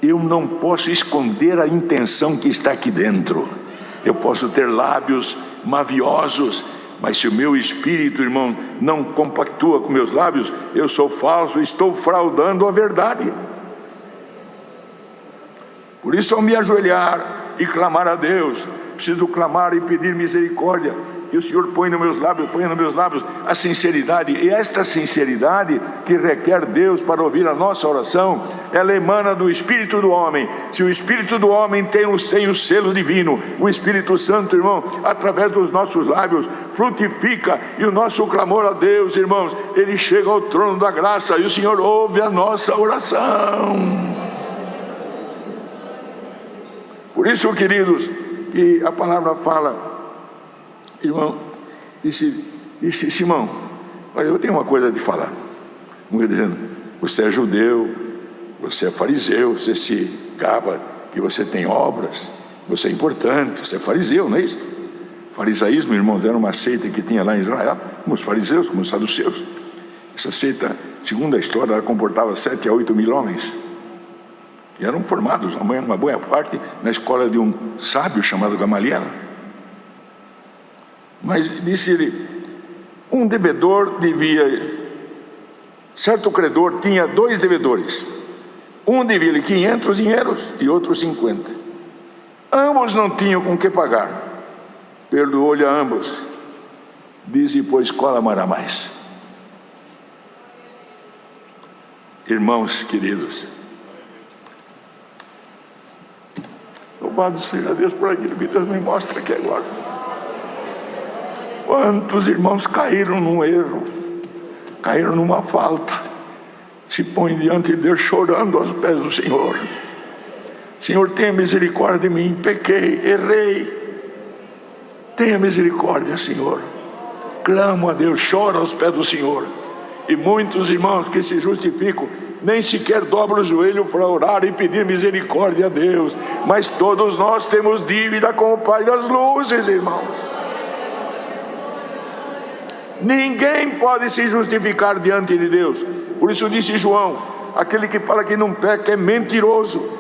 S1: Eu não posso esconder a intenção que está aqui dentro. Eu posso ter lábios maviosos, mas se o meu espírito, irmão, não compactua com meus lábios, eu sou falso, estou fraudando a verdade. Por isso, ao me ajoelhar e clamar a Deus, preciso clamar e pedir misericórdia, que o Senhor ponha nos meus lábios a sinceridade. E esta sinceridade que requer Deus para ouvir a nossa oração, ela emana do Espírito do homem. Se o Espírito do homem tem o selo divino, o Espírito Santo, irmão, através dos nossos lábios, frutifica, e o nosso clamor a Deus, irmãos, ele chega ao trono da graça, e o Senhor ouve a nossa oração. Por isso, queridos, que a palavra fala, irmão, disse Simão, olha, eu tenho uma coisa a te falar. Mulher dizendo: você é judeu, você é fariseu, você se gaba que você tem obras, você é importante, você é fariseu, não é isso? Farisaísmo, irmãos, era uma seita que tinha lá em Israel, como os fariseus, como os saduceus. Essa seita, segundo a história, ela comportava 7 a 8 mil homens, que eram formados, uma boa parte, na escola de um sábio chamado Gamaliel. Mas disse ele: um devedor certo credor tinha 2 devedores, um devia-lhe 500 dinheiros e outro 50. Ambos não tinham com que pagar. Perdoou-lhe a ambos. Dize, pois, qual amará mais? Irmãos queridos, louvado seja Deus por aquilo que Deus me mostra aqui agora. Quantos irmãos caíram num erro, caíram numa falta, se põem diante de Deus chorando aos pés do Senhor: Senhor, tenha misericórdia de mim, pequei, errei, tenha misericórdia, Senhor. Clamo a Deus, choro aos pés do Senhor. E muitos irmãos que se justificam nem sequer dobram o joelho para orar e pedir misericórdia a Deus. Mas todos nós temos dívida com o Pai das luzes, irmãos. Ninguém pode se justificar diante de Deus. Por isso disse João: aquele que fala que não peca é mentiroso.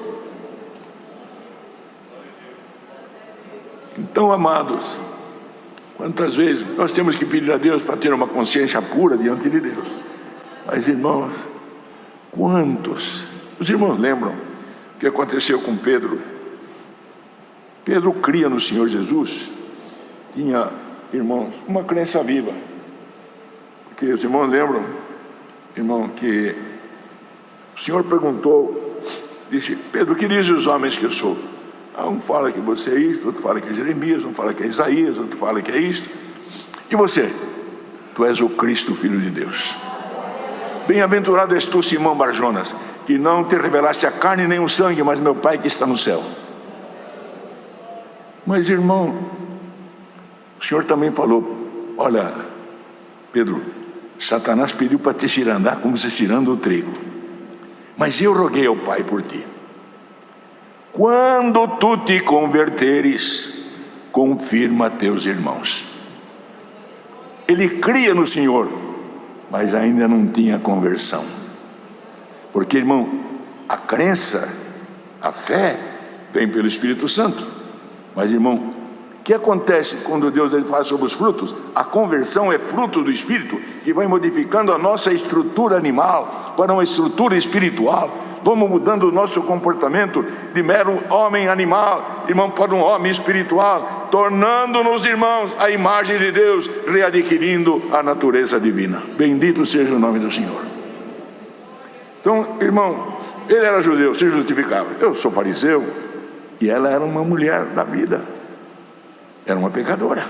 S1: Então, amados, quantas vezes nós temos que pedir a Deus para ter uma consciência pura diante de Deus. Mas, irmãos, quantos? Os irmãos lembram o que aconteceu com Pedro? Pedro cria no Senhor Jesus, tinha, irmãos, uma crença viva. Porque os irmãos lembram, irmão, que o Senhor perguntou, disse: Pedro, que dizem os homens que eu sou? Um fala que você é isto, outro fala que é Jeremias, um fala que é Isaías, outro fala que é isto. E você? Tu és o Cristo, Filho de Deus. Bem-aventurado és tu, Simão Barjonas, que não te revelaste a carne nem o sangue, mas meu Pai que está no céu. Mas, irmão, o Senhor também falou: olha, Pedro, Satanás pediu para te cirandar como se ciranda o trigo, mas eu roguei ao Pai por ti. Quando tu te converteres, confirma teus irmãos. Ele cria no Senhor, mas ainda não tinha conversão. Porque, irmão, a crença A fé vem pelo Espírito Santo. Mas, irmão, o que acontece quando Deus ele fala sobre os frutos? A conversão é fruto do Espírito, que vai modificando a nossa estrutura animal para uma estrutura espiritual. Vamos mudando o nosso comportamento de mero homem animal, irmão, para um homem espiritual, tornando-nos, irmãos, a imagem de Deus, readquirindo a natureza divina. Bendito seja o nome do Senhor. Então, irmão, ele era judeu, se justificava. Eu sou fariseu. E ela era uma mulher da vida, era uma pecadora.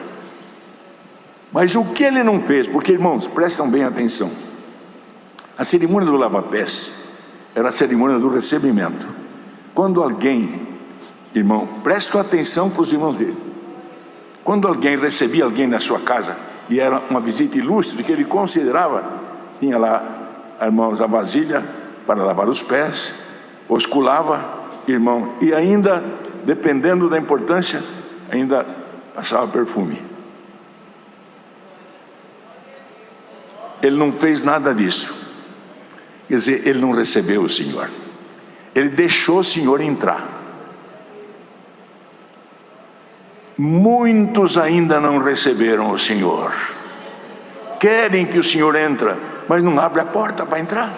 S1: Mas o que ele não fez? Porque, irmãos, prestam bem atenção. A cerimônia do lava-pés era a cerimônia do recebimento. Quando alguém, irmão, prestam atenção para os irmãos dele. Quando alguém recebia alguém na sua casa, e era uma visita ilustre, que ele considerava, tinha lá, irmãos, a vasilha para lavar os pés, osculava, irmão, e ainda, dependendo da importância, ainda passava perfume. Ele não fez nada disso. Quer dizer, ele não recebeu o Senhor. Ele deixou o Senhor entrar. Muitos ainda não receberam o Senhor. Querem que o Senhor entre, mas não abre a porta para entrar.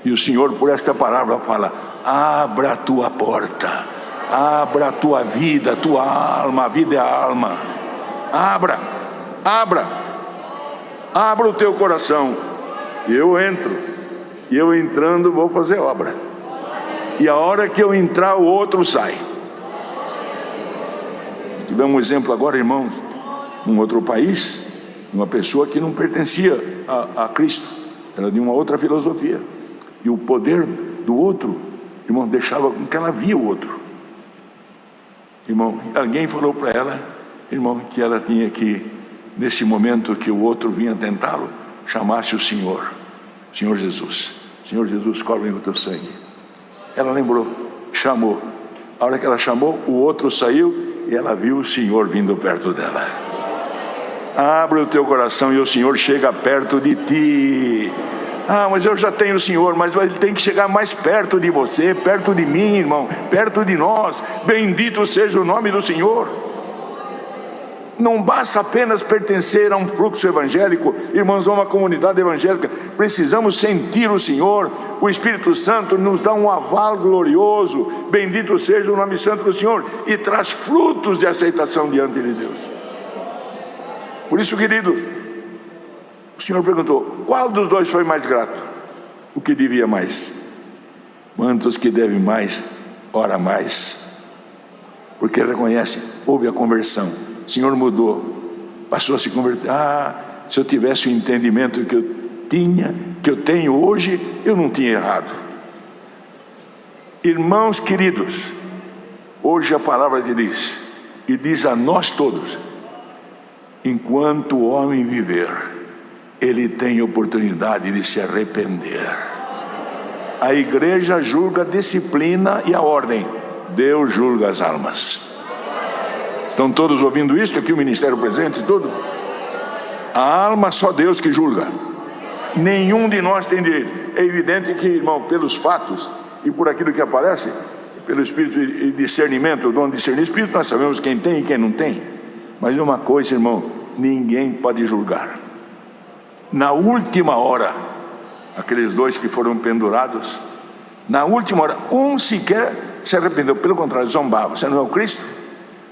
S1: E o Senhor, por esta palavra, fala: abra a tua porta, abra a tua vida, a tua alma. A vida é a alma. Abra, abra, abra o teu coração. E eu entro, e eu entrando vou fazer obra. E a hora que eu entrar, o outro sai. Tivemos um exemplo agora, irmãos, num outro país, uma pessoa que não pertencia a Cristo, era de uma outra filosofia. E o poder do outro, irmão, deixava com que ela via o outro. Irmão, alguém falou para ela, irmão, que ela tinha que, nesse momento que o outro vinha tentá-lo, chamasse o Senhor Jesus. Senhor Jesus, cobre o teu sangue. Ela lembrou, chamou. A hora que ela chamou, o outro saiu e ela viu o Senhor vindo perto dela. Abre o teu coração e o Senhor chega perto de ti. Ah, mas eu já tenho o Senhor, mas ele tem que chegar mais perto de você, perto de mim, irmão, perto de nós. Bendito seja o nome do Senhor. Não basta apenas pertencer a um fluxo evangélico, irmãos, a uma comunidade evangélica. Precisamos sentir o Senhor. O Espírito Santo nos dá um aval glorioso. Bendito seja o nome santo do Senhor, e traz frutos de aceitação diante de Deus. Por isso, queridos, o Senhor perguntou: qual dos dois foi mais grato? O que devia mais? Quantos que devem mais, ora mais. Porque reconhece, houve a conversão. O Senhor mudou, passou a se converter. Se eu tivesse o entendimento que eu tenho hoje, eu não tinha errado. Irmãos queridos, hoje a palavra diz, e diz a nós todos: enquanto o homem viver, ele tem oportunidade de se arrepender. A igreja julga a disciplina e a ordem, Deus julga as almas. Estão todos ouvindo isto aqui, o ministério presente e tudo? A alma só Deus que julga. Nenhum de nós tem direito. É evidente que, irmão, pelos fatos e por aquilo que aparece, pelo espírito de discernimento, o dom de discernir espírito, nós sabemos quem tem e quem não tem. Mas uma coisa, irmão, ninguém pode julgar. Na última hora, aqueles dois que foram pendurados, na última hora, um sequer se arrependeu, pelo contrário, zombava: você não é o Cristo?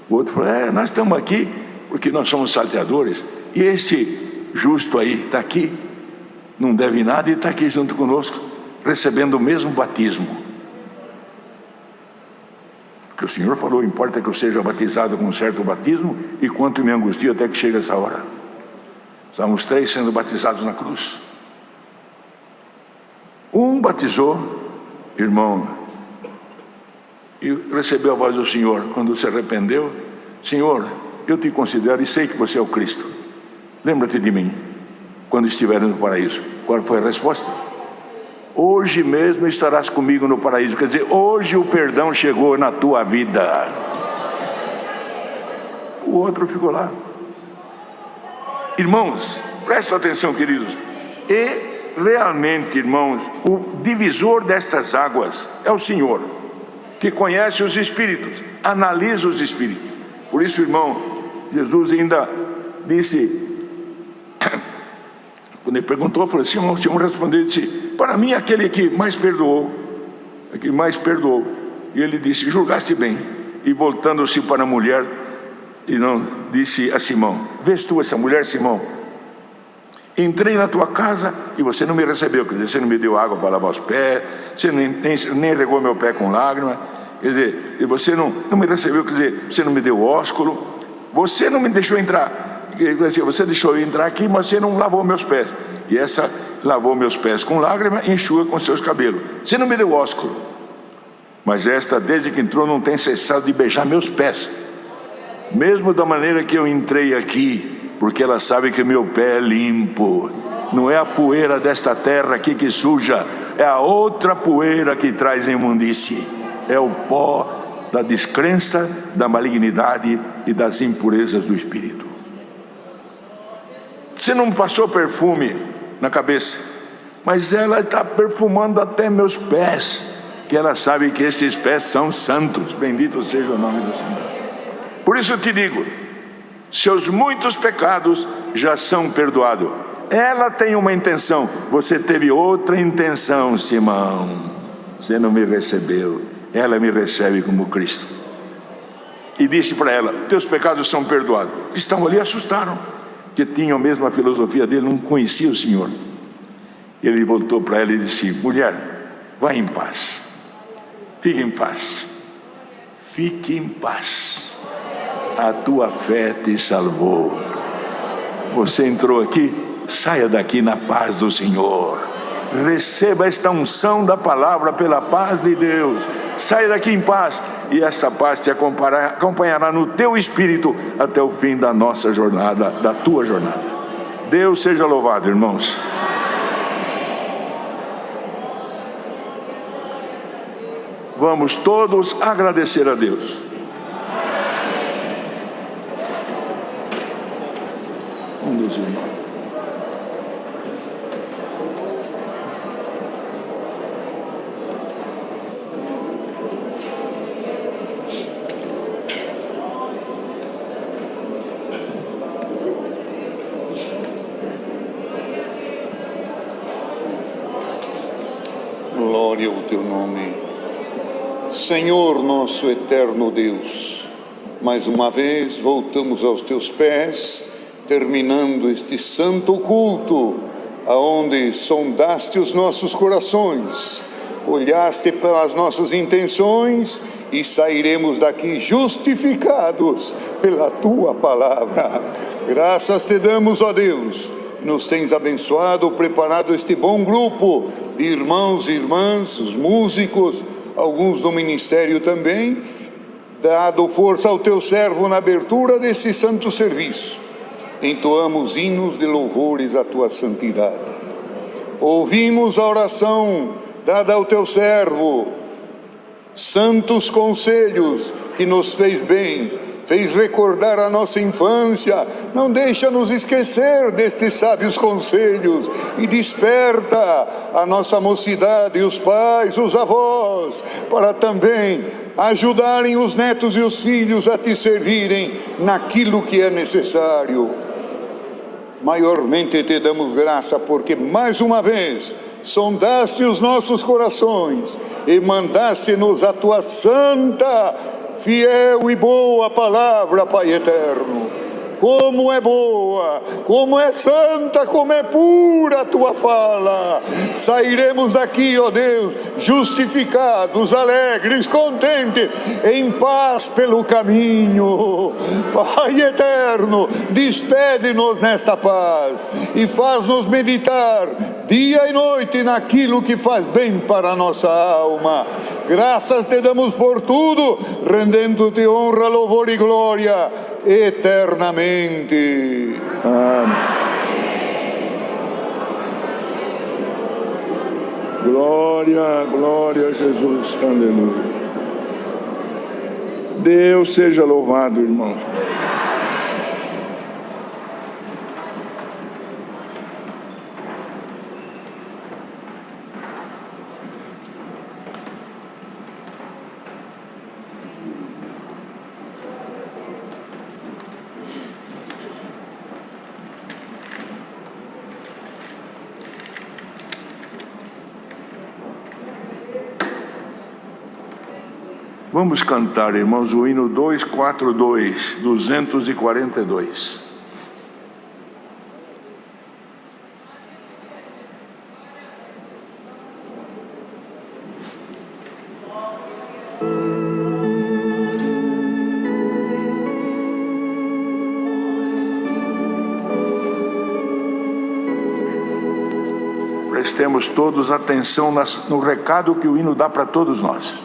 S1: O outro falou: nós estamos aqui porque nós somos salteadores, e esse justo aí está aqui, não deve nada, e está aqui junto conosco, recebendo o mesmo batismo. Porque o Senhor falou: importa que eu seja batizado com um certo batismo, e quanto me angustio até que chegue essa hora. Estamos 3 sendo batizados na cruz. Um batizou, irmão, e recebeu a voz do Senhor. Quando se arrependeu: Senhor, eu te considero e sei que você é o Cristo, lembra-te de mim quando estiver no paraíso. Qual foi a resposta? Hoje mesmo estarás comigo no paraíso. Quer dizer, hoje o perdão chegou na tua vida. O outro ficou lá. Irmãos, prestem atenção, queridos. E realmente, irmãos, o divisor destas águas é o Senhor, que conhece os espíritos, analisa os espíritos. Por isso, irmão, Jesus ainda disse, quando ele perguntou, falou assim, o Senhor respondeu e disse, para mim aquele que mais perdoou, e ele disse, julgaste bem. E voltando-se para a mulher, e não disse a Simão, vês tu essa mulher, Simão? Entrei na tua casa e você não me recebeu, quer dizer, você não me deu água para lavar os pés, você nem regou meu pé com lágrima, quer dizer, e você não me recebeu, quer dizer, você não me deu ósculo, você não me deixou entrar, quer dizer, você deixou eu entrar aqui, mas você não lavou meus pés. E essa lavou meus pés com lágrima e enxuga com seus cabelos. Você não me deu ósculo, mas esta, desde que entrou, não tem cessado de beijar meus pés, mesmo da maneira que eu entrei aqui, porque ela sabe que meu pé é limpo. Não é a poeira desta terra aqui que suja, é a outra poeira que traz imundície, é o pó da descrença, da malignidade e das impurezas do espírito. Você não passou perfume na cabeça, mas ela está perfumando até meus pés, que ela sabe que esses pés são santos. Bendito seja o nome do Senhor. Por isso eu te digo, seus muitos pecados já são perdoados. Ela tem uma intenção, você teve outra intenção, Simão. Você não me recebeu, ela me recebe como Cristo. E disse para ela, teus pecados são perdoados. Estavam ali, assustaram, que tinham a mesma filosofia dele, não conhecia o Senhor. Ele voltou para ela e disse, mulher, vai em paz, fique em paz, fique em paz, a tua fé te salvou. Você entrou aqui, saia daqui na paz do Senhor, receba esta unção da palavra pela paz de Deus, saia daqui em paz, e essa paz te acompanhará no teu espírito até o fim da nossa jornada, da tua jornada. Deus seja louvado, irmãos. Vamos todos agradecer a Deus. Um dos irmãos.
S3: Glória ao teu nome, Senhor nosso eterno Deus. Mais uma vez voltamos aos teus pés, terminando este santo culto, aonde sondaste os nossos corações, olhaste pelas nossas intenções e sairemos daqui justificados pela tua palavra. Graças te damos, ó Deus, nos tens abençoado, preparado este bom grupo de irmãos e irmãs, os músicos, alguns do ministério também, dado força ao teu servo na abertura desse santo serviço. Entoamos hinos de louvores à tua santidade. Ouvimos a oração dada ao teu servo, santos conselhos que nos fez bem, fez recordar a nossa infância. Não deixa nos esquecer destes sábios conselhos e desperta a nossa mocidade, os pais, os avós, para também ajudarem os netos e os filhos a te servirem naquilo que é necessário. Maiormente te damos graça porque mais uma vez sondaste os nossos corações e mandaste-nos a tua santa, fiel e boa palavra, Pai eterno. Como é boa, como é santa, como é pura a tua fala. Sairemos daqui, ó Deus, justificados, alegres, contentes, em paz pelo caminho. Pai eterno, despede-nos nesta paz e faz-nos meditar dia e noite naquilo que faz bem para a nossa alma. Graças te damos por tudo, rendendo-te honra, louvor e glória eternamente.
S1: Amém. Glória, glória a Jesus. Aleluia. Deus seja louvado, irmãos. Vamos cantar, irmãos, o hino 242, 242. Prestemos todos atenção no recado que o hino dá para todos nós.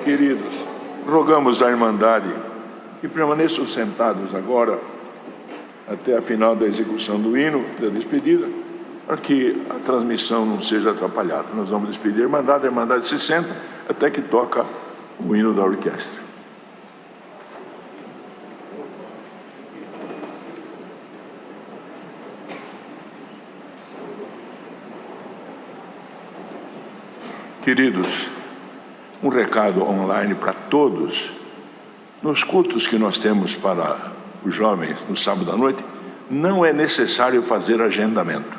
S1: Queridos, rogamos à Irmandade que permaneçam sentados agora até a final da execução do hino, da despedida, para que a transmissão não seja atrapalhada. Nós vamos despedir a Irmandade se senta até que toca o hino da orquestra. Queridos, um recado online para todos. Nos cultos que nós temos para os jovens no sábado à noite, não é necessário fazer agendamento.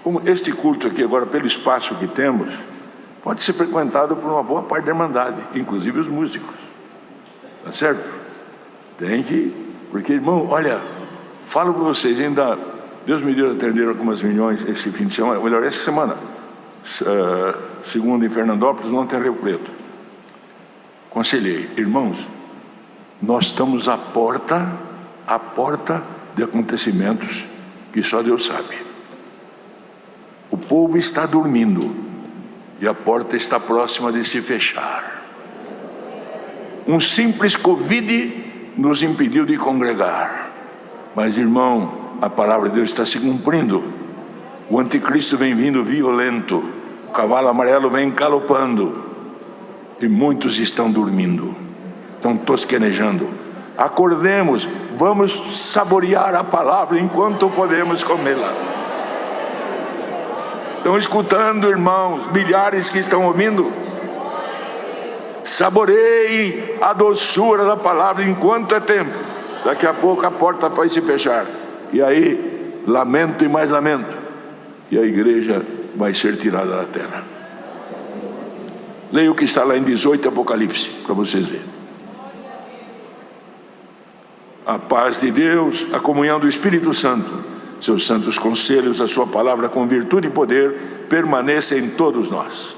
S1: Como este culto aqui agora, pelo espaço que temos, pode ser frequentado por uma boa parte da Irmandade, inclusive os músicos. Tá certo? Tem que... Porque, irmão, olha, falo para vocês, ainda... Deus me deu a atender algumas reuniões esse fim de semana, melhor, essa semana. Segundo em Fernandópolis, ontem em Rio Preto. Conselhei, irmãos, nós estamos à porta de acontecimentos que só Deus sabe. O povo está dormindo e a porta está próxima de se fechar. Um simples Covid nos impediu de congregar, mas, irmão, a palavra de Deus está se cumprindo. O anticristo vem vindo violento, o cavalo amarelo vem galopando, e muitos estão dormindo, estão tosquenejando. Acordemos, vamos saborear a palavra enquanto podemos comê-la. Estão escutando, irmãos, milhares que estão ouvindo? Saboreiem a doçura da palavra enquanto é tempo. Daqui a pouco a porta vai se fechar. E aí, lamento e mais lamento. E a igreja vai ser tirada da terra. Leia o que está lá em 18 Apocalipse, para vocês verem. A paz de Deus, a comunhão do Espírito Santo, seus santos conselhos, a sua palavra com virtude e poder, permaneça em todos nós.